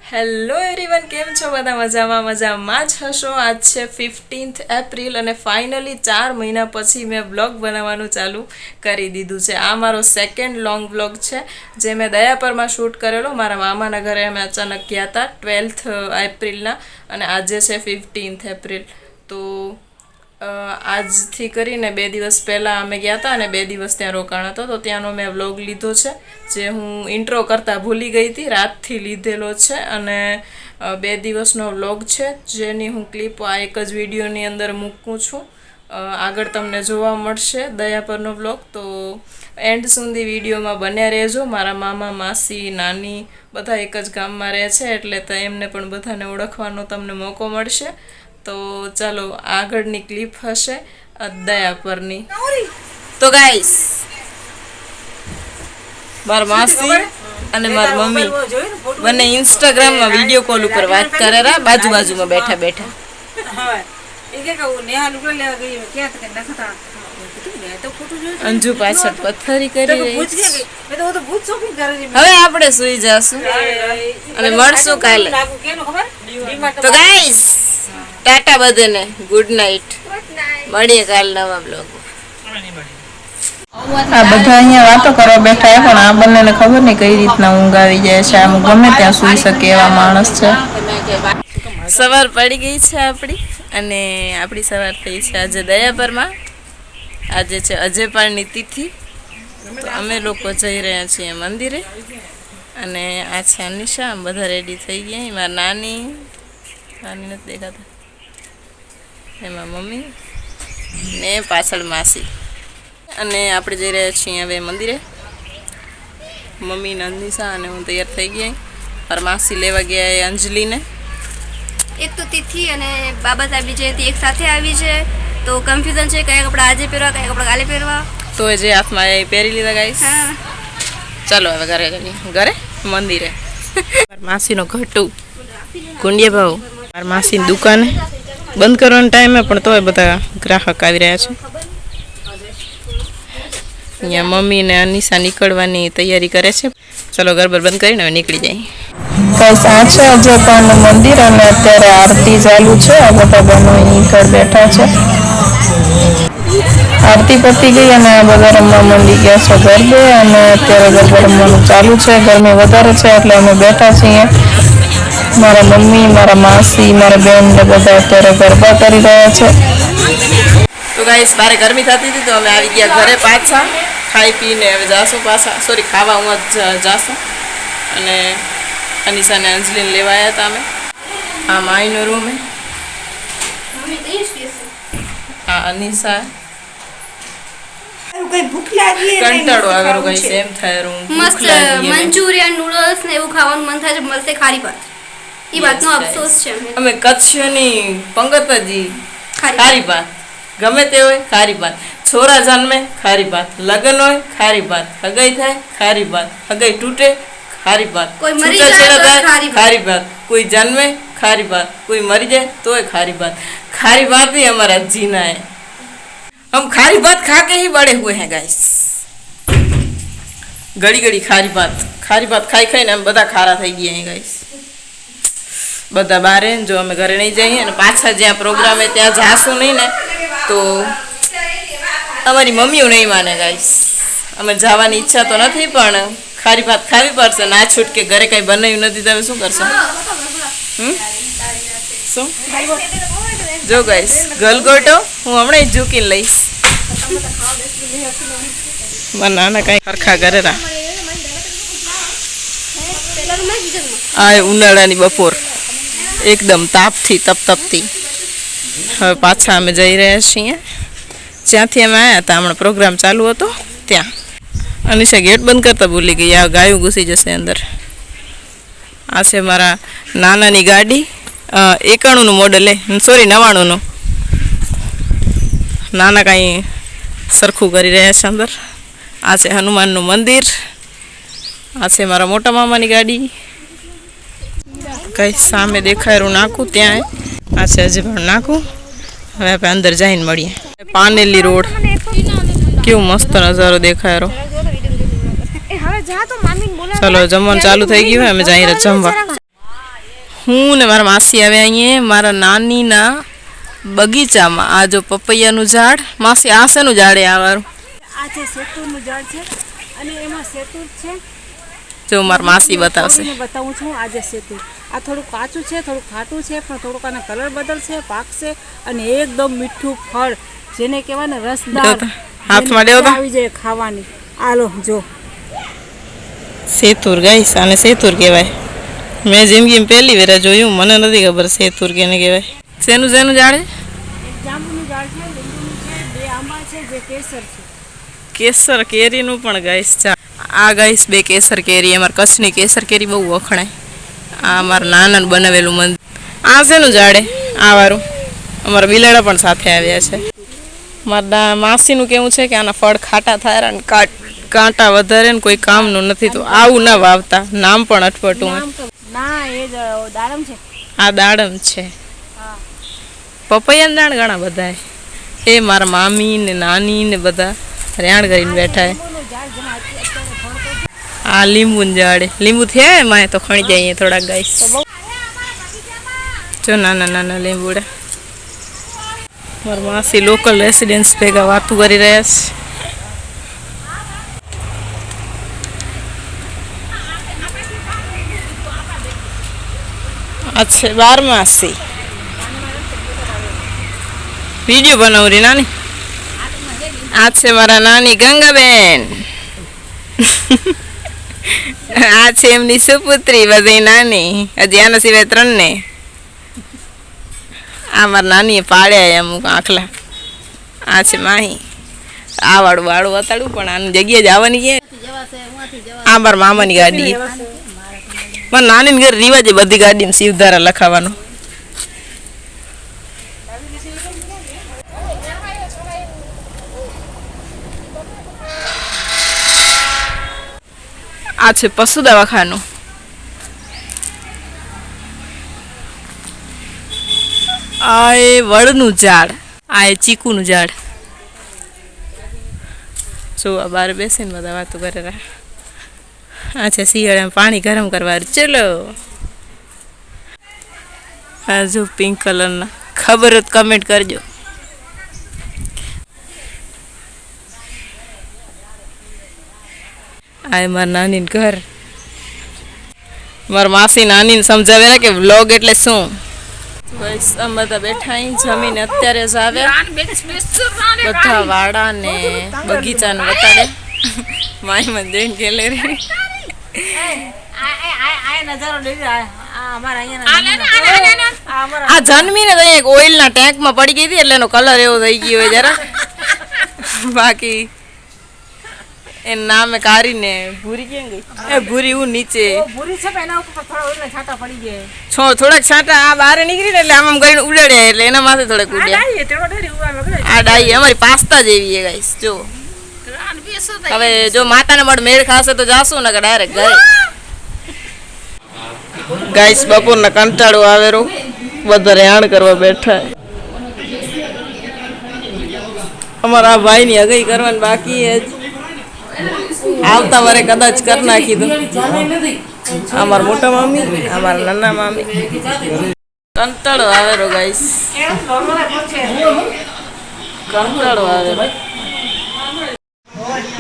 Hello everyone, કેમ છો બધા? મજામાં જ હશો. આજ છે 15th એપ્રિલ અને ફાઇનલી 4 મહિના પછી મેં વ્લોગ બનાવવાનું ચાલુ કરી દીધું છે. આ મારો સેકન્ડ લોંગ વ્લોગ છે જે મેં દયાપરમાં શૂટ કરેલો. મારા મામાના ઘરે અમે અચાનક ગયા હતા 12th એપ્રિલના અને આજે છે 15th એપ્રિલ. તો આજથી કરીને 2 દિવસ પહેલાં અમે ગયા હતા અને 2 દિવસ ત્યાં રોકાણ હતો. તો ત્યાંનો મેં વ્લોગ લીધો છે જે હું ઇન્ટ્રો કરતાં ભૂલી ગઈ હતી, રાતથી લીધેલો છે અને 2 દિવસનો વ્લોગ છે જેની હું ક્લિપ આ એક જ વિડીયોની અંદર મૂકું છું. આગળ તમને જોવા મળશે દયાપરનો વ્લોગ. તો એન્ડ સુધી વિડીયોમાં બન્યા રહેજો. મારા મામા, માસી, નાની બધા એક જ ગામમાં રહે છે એટલે તો એમને પણ બધાને ઓળખવાનો તમને મોકો મળશે. તો ચાલો આગળની ક્લિપ હશે દયાપરની. તો ગાઈસ, મારા માસી અને મારી મમ્મી બંને ઇન્સ્ટાગ્રામમાં વિડીયો કોલ ઉપર વાત કરે રહ્યા, બાજુમાં બેઠા બેઠા. અંજુ પાછળ પથ્થરી કરી રહી છે. હવે આપણે સુઈ જશું અને મળશું કાલે. તો ગાઈસ, ટાટા બધાને, ગુડ નાઇટ. મળીએ કાલ નવા બ્લોગ. આ બધા અહીંયા વાતો કરવા બેઠા પણ આ બંનેને ખબર નહીં કઈ રીતના ઊંઘ આવી જાય છે. આમ ગમે ત્યાં સૂઈ શકે એવા માણસ છે. સવાર પડી ગઈ છે આપણી અને આપણી સવાર થઈ છે આજે દયાપરમાં. આજે છે અજયપાળની તિથિ. તો અમે લોકો જઈ રહ્યા છીએ મંદિરે અને આ છે અનિશા. આમ બધા રેડી થઈ ગયા. મારા નાની નથી દેખાતા, એમાં મમ્મી ને પાછળ માસી. અને આપણે જઈ રહ્યા છીએ હવે મંદિરે. મમ્મી ને અનિશા અને હું તૈયાર થઈ ગયા. મારા માસી લેવા ગયા એ અંજલિને. એક તો તિથિ અને બાબા સાહેબની જયંતિ એક સાથે આવી છે તો કન્ફ્યુઝન છે કયા કપડાં આજે પહેરવા કયા કપડાં કાલે પહેરવા. તો જે હાથમાં એ પહેરી લીધા ગાઈસ. ચાલો હવે ઘરે જઈએ. ઘરે મંદિરે. મારા માસીનો ઘટું ગુંડિયા ભાવ. મારા માસીની દુકાને બંધ કરવાનો ટાઈમે પણ તોય બધા ગ્રાહક આવી રહ્યા છે. અહીંયા મમ્મી ને અનિશા નીકળવાની તૈયારી કરે છે. ચલો ગરબર બંધ કરીને હવે નીકળી જાય. બસ આ છે અજયપાળનું મંદિર અને અત્યારે આરતી ચાલુ છે. આ બધા બહેનો અહીં ઘર બેઠા છે. આરતી પતી ગઈ અને આ બધા રમવા માંડી ગયા છે ગરબે અને અત્યારે ગરબા રમવાનું ચાલુ છે. ગરમી વધારે છે એટલે અમે બેઠા છીએ. મારા મમ્મી, મારા માસી, મારા બેન ને બધા અત્યારે ગરબા કરી રહ્યા છે. તો ગાઈસ, બારે ગરમી થતી હતી તો અમે આવી ગયા ઘરે પાછા. ખાઈ પીને હવે જાશું પાછા. સોરી, ખાવા હું જ જાશું. અને અનિશાને અંજલિને લેવા આવ્યા હતા અમે. આ માઈનો રૂમ હે. આ અનિશા કંટાળો આવેલો ગાઈસ, એમ થાય રૂમ મસ્ત મંચુરિયન, નૂડલ્સ ને એવું ખાવાનું મન થાય છે. મળશે ખારી ભાત. એ વાતનો અફસોસ છે. અમે કચ્છની પંગત જ ખારી ભાત. ગમે તે હોય ખારી ભાત. છોરા જન્મે ખારી ભાત, લગ્ન હોય ખારી ભાત, હગાઈ થાય ખારી ભાત, હગાઈ તૂટે ખારી ભાત, કોઈ મરી જાય તો ખારી ભાત, કોઈ જન્મે ખારી ભાત, કોઈ મરી જાય તોય ખારી ભાત. खारी बात ही हमारा जीना है. हम खारी बात खा के ही बड़े हुए हैं गाइस. घड़ी घड़ी खारी बात खाई खाई ने हम बधा खारा થઈ ગયા हैं गाइस. બધા બારે જો અમે ઘરે નહીં જઈએ અને પાછા જ્યાં પ્રોગ્રામ હે ત્યાં જાશું નહીં ને તો અમારી મમ્મીઓ નહીં માને ગાઈસ. અમે જવાની ઈચ્છા તો નથી પણ ખારી ભાત ખાવી પડશે. ના છૂટકે ઘરે કઈ બનાવ્યું નથી તો શું કરશો? શું જો ગાઈસ, ગલગોટો હું હમણાં જ ઝૂકીને લઈશ. મારા નાના કઈ ખરખા કરેલા. આ ઉનાળાની બપોર એકદમ તાપથી તપતપતી. હવે પાછા અમે જઈ રહ્યા છીએ જ્યાંથી અમે આવ્યા હતા. હમણાં પ્રોગ્રામ ચાલુ હતો ત્યાં. અનિશા ગેટ બંધ કરતા ભૂલી ગઈ. આ ગાયું ઘૂસી જશે અંદર. આ છે મારા નાનાની ગાડી. 91નું મોડલ સોરી 99નું. નાના કાંઈ સરખું કરી રહ્યા છે અંદર. આ છે હનુમાનનું મંદિર. આ છે મારા મોટા મામાની ગાડી. કઈ સામે દેખાયેલું નાખું ત્યાં. આ છે અજયપાળ નાખું. હવે આપણે અંદર જઈને મળીએ. પાનેલી રોડ કેવો મસ્ત નજારો દેખાયો. ચલો જમવાનું ચાલુ થઈ ગયું. અમે જઈએ જમવા. હું ને મારા માસી આવ્યા અહીંયા મારા નાનીના બગીચામાં. આ જો પપૈયાનું ઝાડ. માસી આ શેનું ઝાડ આ વાળું? આ છે સેતુરનું ઝાડ છે અને એમાં સેતુર છે. જો મારા માસી બતાવશે. બતાવું છું. આ જે સેતુર આ થોડું કાચું છે, થોડું ખાટું છે, પણ થોડુંક આનો કલર બદલશે, પાકશે અને એકદમ મીઠું ફળ જેને કહેવાય ને રસદાર, હાથમાં લેવો તો આવી જાય ખાવાની. આલો જો સેતુર ગાઈસ, આને સેતુર કહેવાય. મેં જિંદગીમાં પહેલી વાર જોયું, મને નથી ખબર સેતુર કેને કહેવાય. શેનું ઝાડ છે? એક જાંબુનું ઝાડ છે, લીંબુનું છે, 2 આંબા છે, જે કેસર છે. કેસર કેરીનું પણ ગાઈસ છે. આ ગાઈસ 2 કેસર કેરી. અમારા કચ્છની કેસર કેરી બહુ વખણાય. આ અમારા નાનાનું બનાવેલું મંદિર. આ શેનું ઝાડ આ વાળું? અમારા બિલાડા પણ સાથે આવ્યા છે. મારા માસીનું કેવું છે કે આના ફળ ખાટા થાય અને કાંટા વધારે ને કોઈ કામનું નથી, તો આવું ના વાવતા. નામ પણ અટપટું. ના એ દાડમ છે. આ દાડમ છે. પપૈયાના ઝાડ ઘણા બધા એ મારા મામી ને નાની ને બધા રેણ કરીને બેઠા. આ લીંબુનું ઝાડ. લીંબુ થયા માએ તો ખણી જાય થોડાક ગાઈસ. જો નાના નાના લીંબુડા. મારા માસી લોકલ રેસિડેન્સ ભેગા વાતું કરી રહ્યા છે. આ છે બારમાસી. વિડીયો બનાવું રી નાની. આ છે મારા નાની ગંગાબેન. આ છે એમની સુપુત્રી બધી નાની. હજી આના સિવાય 3 ને. આ મારા નાનીએ પાડ્યા અમુક આખલા. આ છે માહી. આ વાળું વતાડું પણ આની જગ્યાએ જવાની કે. આ મારા મામાની ગાડી. મારા નાની ઘરે રિવાજ બધી ગાડીમાં શિવધારા લખાવાનો. આ છે પશુ દવાખાનું. આ એ વડનું ઝાડ. આ એ ચીકુનું ઝાડ. જો આ બહાર બેસીને બધા વાતો કરે રહ્યા. આ છે શિયાળામાં પાણી ગરમ કરવા. ચલો આ જો પિંક કલરના. ખબર હોય તો કમેન્ટ કરજો. આ મારા નાનીનું ઘર. મારા માસી નાનીને સમજાવે કે વ્લોગ એટલે શું. બસ અમે બધા બેઠા અહીં જમીને અત્યારે જ આવ્યા. બધા વાડા ને બગીચાને બતાડે. માય મને જોઈને ગેલેરી. આ જન્મીને તો એક ઓઇલના ટેન્કમાં પડી ગઈ હતી એટલે એનો કલર એવો થઈ ગયો હોય જરા. બાકી એનું નામે કાઢીને ભૂરી કેમ ગઈ? એ ભૂરી હું નીચે ભૂરી છે એના ઉપર થોડા ઓલા છાંટા પડી ગયા. થોડાક છાંટા આ બહાર નીકળી ને એટલે આમ કરીને ઉડાડ્યા એટલે એના માથે થોડાક ઉડ્યા. આ ડાઈ અમારી પાસ્તા જેવી છે ગાઈસ. જો હવે જો માતાને મળ મેળ ખાશે તો જાશું ને કે ડાયરેક્ટ ઘરે. ગાઈસ બપોરના કંટાળો આવેરો. બધા રેણ કરવા બેઠા. અમારા ભાઈની હગાઈ કરવાની બાકી જ. આવતા વારે કદાચ કરી નાખી દો. અમારા મોટા મામી, અમારા નાના મામી. કંટાળો આવેરો ગાઈસ. કંટાળો આવેરો.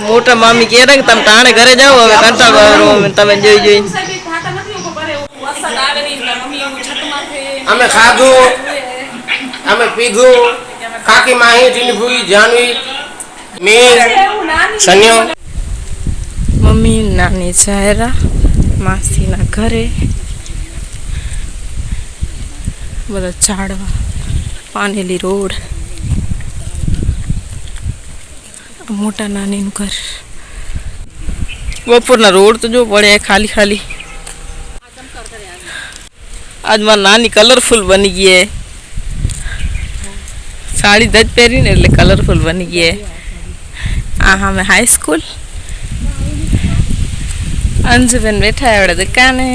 મોટા મામી કહે ને તમે તાણે ઘરે જાઓ હવે કંટાળો આવેરો. તમે જોઈ જોઈને અમે ખાધું, અમે પીધું. કાકી માહી ટીનભુઈ જાનવી મેં સન્યો. મમ્મી નાની જાયરા માસીના ઘરે. બધા ઝાડવા, પાનેલી રોડ. મોટા નાનીનું ઘર. બપોરના રોડ તો જો પડે ખાલી ખાલી. આજ મારી નાની કલરફુલ બની ગઈ. સાડી દજ પહેરીને એટલે કલરફુલ બની ગઈ. આ હા મેં હાઈ સ્કૂલ. અંજુબેન બેઠા આવડે દુકાને.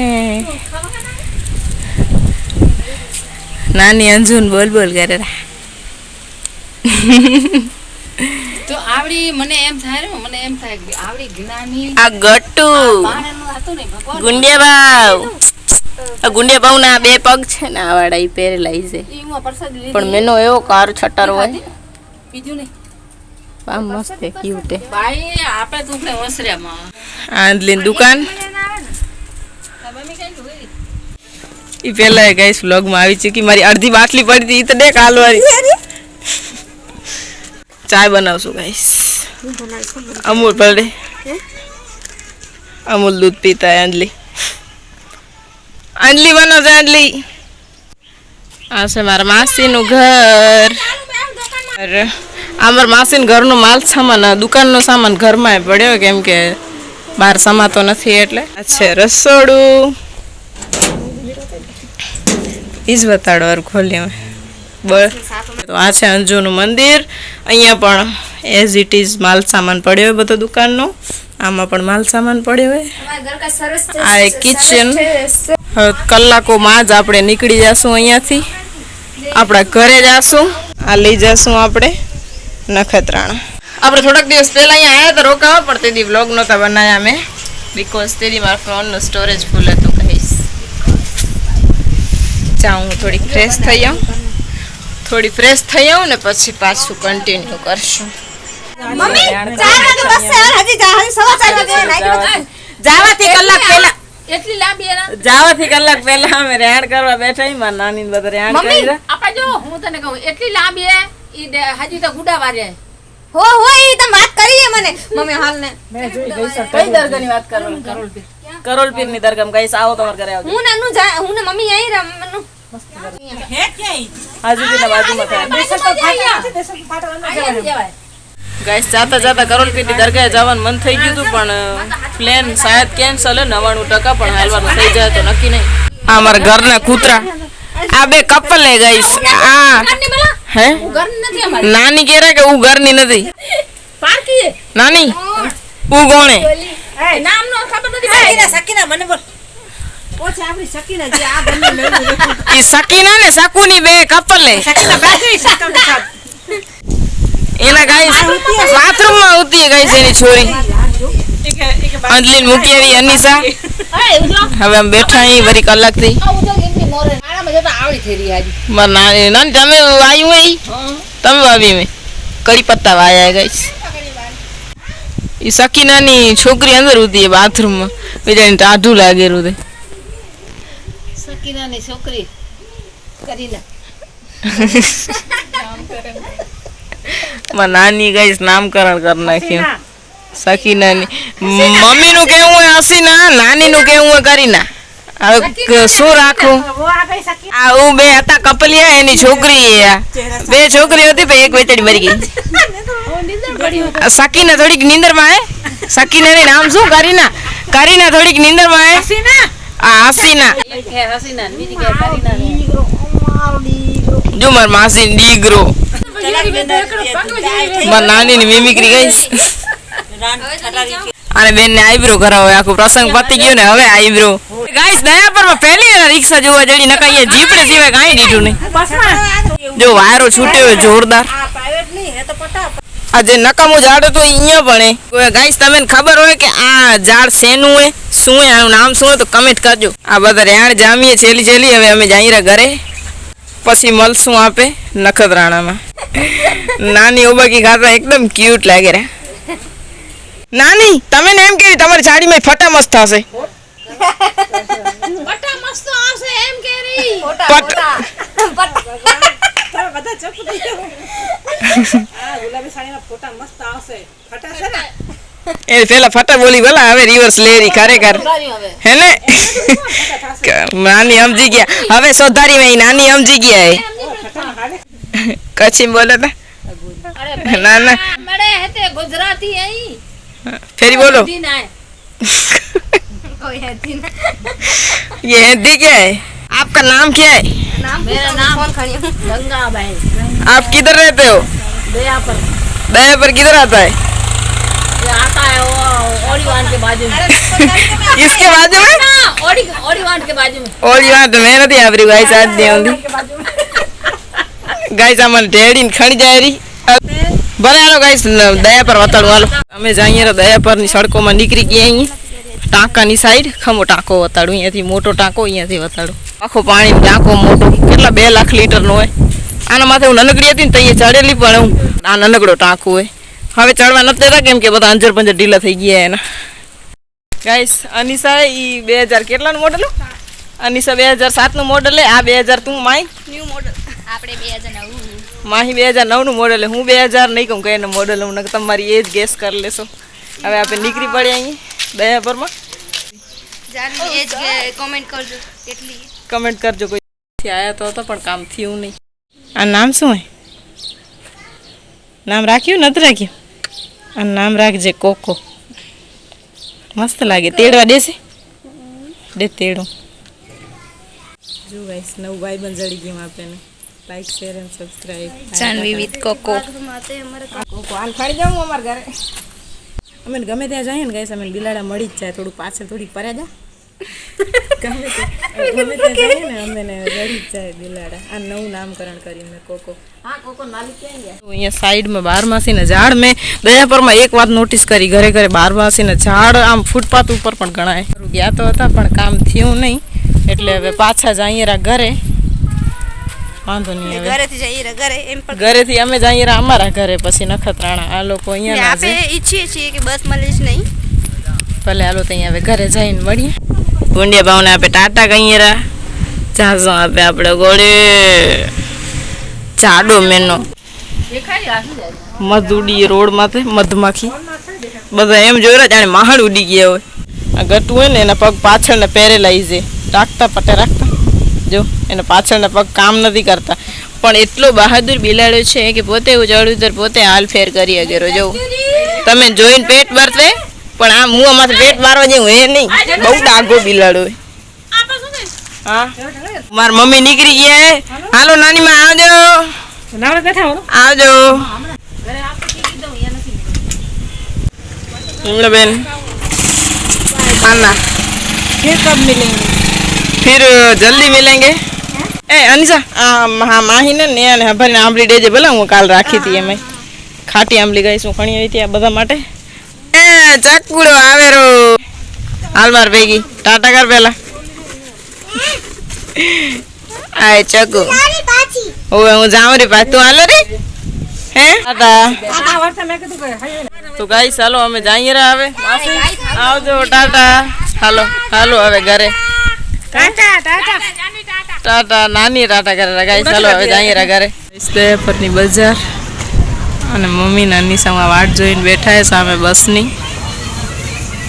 નાની અંજુન બોલ બોલ કરે. તો આવડી મને એમ થાય આવડી જ્ઞાની આ ગટ્ટુ પાણાનું હતું ને ભગવાન ગુંડિયા બાવ. આ ગુંડિયા બાઉના બે પગ છે ને આ વાળા ઈ પેરેલાઈઝ છે ઈ હું પ્રસાદ લીધી પણ મેનો એવો કાર છટર હોય બીજું નહીં આ મસ્ત છે ક્યુટ છે ભાઈ આપણે તું કે વસર્યામાં આંધલીન દુકાન મમ્મી કઈ જોઈ ઈ પેલા ગાઈસ વ્લોગ માં આવી ચૂકી મારી અડધી બાટલી પડી હતી ઈ તો દેખ હાલવારી ચાય બનાવશું ગાઈસ અમૂલ પડે અમૂલ दूध पीता है अंजलि अंजलि बनो છે अंजलि આ છે મારા માસીનું ઘર અરે આ મારા માસીનું ઘરનો માલ સામાન દુકાનનો સામાન ઘરમાં પડ્યો કેમ કે બહાર સમાતો નથી એટલે આ છે રસોડું ઈજ બતાડો અર ખોલી બસ તો આ છે અંજુનું મંદિર અહીંયા પણ એઝ ઇટ ઇઝ માલ સામાન પડ્યો હોય બધો દુકાનનો આમાં પણ માલ સામાન પડ્યો હોય આ એક કિચન કલાકોમાં જ આપણે નીકળી જશું અહીંયાથી આપણા ઘરે જશું આ લઈ જશું આપણે નખત્રાણા આપણે થોડાક દિવસ પહેલા અહીંયા આવ્યા તો રોકાવા પણ તેદી વ્લોગ નહોતા બનાવ્યા અમે બીકોઝ તેદી મારા ફોનનું સ્ટોરેજ ફૂલ હતું કહીશ જાઉં હું થોડીક ફ્રેશ થઈ આવું ને પછી પાછું કન્ટિન્યુ કરશું મમ્મી 4 વાગે બસ છે હજી સવા 4 વાગે નાઈ જાવાથી કલાક પહેલા એટલી લાંબી એના જાવાથી કલાક પહેલા અમે રેણ કરવા બેઠા ઈ માર નાની ને બધા રેણ કરી આપા જો હું તને કહું એટલી લાંબી હે ઈ હજી તો ગુડા વારે હો ઈ તમે વાત કરીએ મને મમ્મી હાલ ને કઈ દરગાહની વાત કરવાની કરોલપીર ની દરગાહ ગાઈસ આવો તમાર ઘરે આવજો હું ને મમ્મી અહીં રમવાનું હાજીપીરના બાજુમાં થાય ગાઈસ જાતા જાતા કરોલપીરની દરગાહે જવાનું મન થઈ ગયું હતું પણ પ્લેન શાયદ કેન્સલ હે 99% પણ હાલવાનું થઈ જાય તો નક્કી નહીં આ મારા ઘરના કૂતરા આ બે કપલ હે ગાઈસ આ હે ઘર નથી અમાર નાની કહે કે હું ઘરની નથી પાર્કી નાની હું કોણે નામ નો ખબર નથી સકીના મને બોલ ઓછે આપણી સકીના જે આ બંને લઈ ઈ સકીના ને શકુની બે કપલ હે સકીના બાજુ સકીના સાથ એના ગાઈસ બાથરૂમ માં હોતી ગાઈસ એની છોરી અંજલિન મૂકી આવી અનિશા હવે અમે બેઠા અહીં વરી કલાક થી નાની તમે આવ્યું હે તમે આવી મેં કડી પત્તા વાયા ગાઈસ ઈ સકીનાની છોકરી અંદર હોતી બાથરૂમ માં બીજાને ટાઢું લાગેલું છે સકીનાની છોકરી કરીના નાની ગાઈસ નામકરણ કરી નાખ્યું સકીનાની મમ્મી નું કેવું હોય હસીના નાની નું કેવું હોય કરીના હવે શું રાખું આ હું બે હતા કપલિયા એની છોકરી બે છોકરી હતી પણ એક વેચડી મરી ગઈ સકીના થોડીક નીંદર માં હે સકીના ની નામ શું કરીના થોડીક નીંદર માં હે આ હસીના જો માર માસી દીકરો માર નાની ની મિમિક્રી ગઈશ અને બેન ને આઈબ્રો કરાવો આખો પ્રસંગ પતી ગયો ને હવે આઈબ્રો ગાઈસ દયા પર પહેલી વાર રિક્ષા જોવા જડી નકા અહીંયા જીપડે સિવાય કાંઈ દીધું નહીં જો વાયરો છૂટ્યો જોરદાર આ જે નકામું ઝાડ હતું અહીંયા પણ ગાઈસ તમને ખબર હોય કે આ ઝાડ શેનું હે શું હે આનું નામ શું હે તો કમેન્ટ કરજો આ બધા રેણ જામીએ છેલી હવે અમે જઈએ ઘરે પછી મળશું આપે નખત્રાણામાં નાની ઓબાકી ખાતા એકદમ ક્યુટ લાગે રે નાની તમે ને એમ કે તમારી સાડીમાં ફટા મસ્ત હશે બટા મસ્ત આવશે એમ કેરી બધા ચપ થઈ ગયો આ ગુલાબી સાડીમાં ફોટા મસ્ત આવશે ફટા છે ને એ પેલા ફટા બોલી બોલા હવે રિવર્સ લેરી ખરેખર હે ને નાની સમજી ગયા હવે સોધારી માં નાની સમજી ગયા હે કચ્છી બોલે તા ના ના મડે હતે ગુજરાતી આઈ फेरी बोलो दिन आए कोई है दिन ये हिंदी क्या है आपका नाम क्या है मेरा नाम फोन खड़ी हूं गंगाबाई आप किधर रहते हो दया पर किधर आता है ये आता है वो ओडीवान के बाजू में किसके बाजू में ओडीवान के बाजू में ओडीवान तो मैं नहीं आप गाइस आज दे होंगी गाइस अमन ढेड़ी खड़ी जाए रही भले हालो गाइस दया पर वताड़ू हालो અમે જઈએ તો દયા પરની સડકોમાં નીકળી ગયા અહીં ટાંકાની સાઈડ ખમો ટાંકો વતાડું, અહીંયાથી મોટો ટાંકો અહીંયાથી વતાડું. આખો પાણી ટાંકો મોટો, કેટલા 2 લાખ લીટરનો હોય. આના માથે હું નનકડી હતી ને તો અહીંયા ચડેલી, પણ હું આ નનકડો ટાંકો હોય. હવે ચડવા નથી દેતા કેમ કે બધા અંજર પંજર ઢીલા થઈ ગયા એના. ગાઈસ અનિશા એ 2000 કેટલાનું મોડલ? અનિશા 2007નું મોડલ હે. આ 2000 તું માઈ ન્યૂ મોડલ આપણે 2009 માહી 2009નું મોડલ હે. હું 2000 નહીં કહું કઈને મોડલ હું, તમારી એજ ગેસ કરી લેશો. હવે આપણે નીકળી પડે અહીંયા દયાપરમાં. જાનવી એજ કોમેન્ટ કરજો કેટલી. કમેન્ટ કરજો. કોઈ આવ્યા તો હતો પણ કામ થયું નહીં. આ નામ શું હોય? નામ રાખ્યું નથી રાખ્યું? આ નામ રાખજે કોકો. મસ્ત લાગે. તેડવા દેશે દે તેડું. જો ગાઈસ નવું ભાઈબંધ જડી ગયું આપણને. Like share and subscribe. Janvi with Coco. Coco હાલ ફરી જાઉં અમારા ઘરે. અમે ગમે ત્યાં જઈએ ને ગાઈસ અમે બિલાડા મળી જ જાય. થોડું પાછળ થોડીક પર્યા જા. ગમે ત્યાં જઈએ ને અમને રડી જ જાય બિલાડા. આ નવું નામકરણ કર્યું મેં કોકો. હા કોકો નાલી ક્યાં ગયા? અહીંયા સાઈડમાં બારમાસીના ઝાડ મેં દયાપરમાં એક વાત નોટિસ કરી. ઘરે ઘરે બારમાસીના ઝાડ આમ ફૂટપાથ ઉપર પણ ઘણા ગયા તો હતા પણ કામ થયું નહીં. એટલે હવે પાછા જઈએ ઘરે. વાંધો નહીં. હવે ઘરેથી જઈએ ઘરે એમ પણ ઘરેથી અમે જઈએ અમારા ઘરે, પછી નખત્રાણા. આ લોકો અહીંયા આપણે ઈચ્છીએ છીએ કે બસ મળે જ નહીં. ભલે હાલો તો અહીંયા હવે ઘરે જઈને મળીએ. ગુંડિયા ભાવને આપે ટાટા કહીએ રા. ઝાઝો આપે આપણે ગોળે જાડો મેનો મધ ઉડી રોડ માથે મધમાખી બધા એમ જોઈ રહ્યા જાણે માહણ ઉડી ગયા હોય. આ ગટું હોય ને એના પગ પાછળને પેરેલાઈઝ છે. રાખતા પટે રાખતા જો એના પાછળના પગ કામ નથી કરતા. પણ એટલો બહાદુર બિલાડો છે કે પોતે ઉજાડું પોતે હાલ ફેર કરી અગેરો જવું. તમે જોઈને પેટ ભરતે પણ આ મું અમારે પેટ મારવા જેવું એ નહીં. બહુ ડાઘો બિલાડો હોય. હા મારી મમ્મી નીકળી ગયા. હાલો નાની માં આવજો આવજો. બેન आना फिर कब मिलेंगे? फिर जल्दी मिलेंगे. ए अनिशा हाँ माही ने ने हभारी आंबली देजे भले हूँ काल राखी थी एम खाटी आंबली गई शू खणी आई थी आ बधा माटे. ए चकुड़ो आवेरो हाल मार भेगी टाटा कर पेला. आए चकू ओए हूँ जाऊँ रे पाछ तू हालो रे હે તો ગાઈસ ચાલો અમે જઈએ રે. હવે આવજો ટાટા. હાલો હાલો હવે ઘરે ટાટા નાની ટાટા કરે. ગાઈસ ચાલો હવે જઈએ રે ઘરે. દયાપરની બજાર અને મમ્મી નાની સામે વાટ જોઈને બેઠા છે સામે બસની.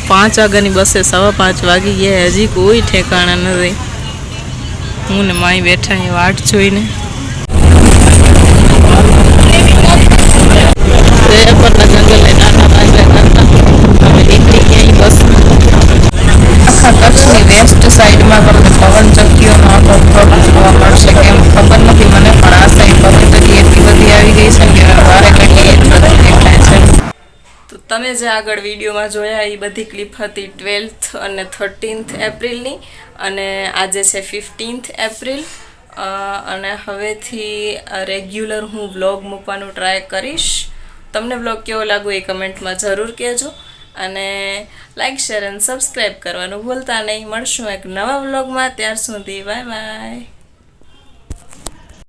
5 વાગ્યાની બસે 5:15 વાગી ગયા હજી કોઈ ઠેકાણા નથી. હું ને માઈ બેઠા એ વાટ જોઈને. દયાપરના જંગલને નાના નાના કરતા અમે નીકળી ગયા બસ. આખા કચ્છની વેસ્ટ સાઈડમાં તમને પવન ચક્કીઓનો આખો પ્રોબ્લેમ જોવા મળશે. કેમ ખબર નથી મને પણ આ સાઈડ પવન ચક્કી એટલી બધી આવી ગઈ છે કે વારે ઘડીએ દેખાય છે. તો તમે જે આગળ વિડીયોમાં જોયા એ બધી ક્લિપ હતી 12th અને 13th એપ્રિલની અને આજે છે 15th એપ્રિલ. અને હવેથી રેગ્યુલર હું વ્લોગ મૂકવાનું ટ્રાય કરીશ. તમને વ્લોગ કેવો લાગ્યો એ કમેન્ટમાં જરૂર કહેજો અને લાઈક શેર અને સબસ્ક્રાઈબ કરવાનું ભૂલતા નહીં. મળશું એક નવા વ્લોગમાં. ત્યાર સુધી બાય બાય.